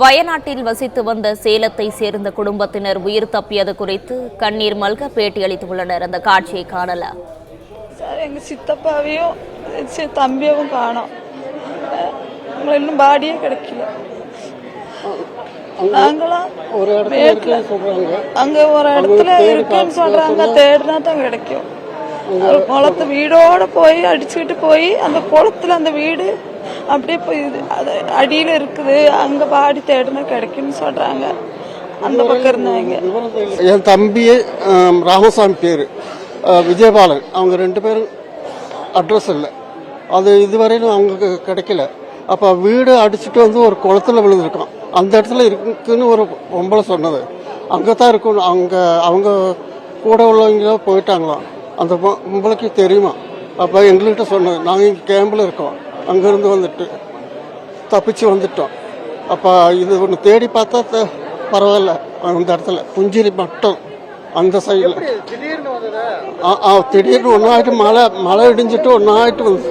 வயநாட்டில் வசித்து வந்த சேலத்தை சேர்ந்த குடும்பத்தினர் உயிர் தப்பியது குறித்து கண்ணீர் மல்க பேட்டியளித்துள்ளனர். அந்த காட்சியை காணலாம். சார், எங்க சித்தப்பாவையும் தம்பியவும் காணோம். இன்னும் பாடியே கிடைக்கல. நாங்களாம் அங்க ஒரு இடத்துல இருக்குன்னு சொல்றாங்க. தேடினா தான் கிடைக்கும். குளத்து வீடோட போய் அடிச்சுக்கிட்டு போய் அந்த குளத்துல அந்த வீடு அப்படியே போய் அது அடியில இருக்குது. அங்க பாடி தேடினா கிடைக்கும்னு சொல்றாங்க. அந்த பக்கம் இருந்தாங்க. என் தம்பி ராமசாமி பேரு, விஜயபாலன். அவங்க 2 பேரும் அட்ரஸ் இல்லை. அது இதுவரையிலும் அவங்களுக்கு கிடைக்கல. அப்போ வீடு அடிச்சுட்டு வந்து ஒரு குளத்துல விழுந்திருக்கோம். அந்த இடத்துல இருக்குன்னு ஒரு பொம்பளை சொன்னது. அங்கே தான் இருக்கணும். அவங்க கூட உள்ளவங்கள போயிட்டாங்களாம். அந்த பொம்பளைக்கு தெரியுமா? அப்போ எங்கள்கிட்ட சொன்னது. நாங்கள் இங்கே கேம்பில் இருக்கோம். அங்கேருந்து வந்துட்டு தப்பிச்சு வந்துட்டோம். அப்போ இது ஒன்று தேடி பார்த்தா பரவாயில்ல. அந்த இடத்துல புஞ்சிரி மட்டும் அந்த சைடில் திடீர்னு ஒன்றாயிட்டு மழை இடிஞ்சிட்டு ஒன்றாயிட்டு வந்து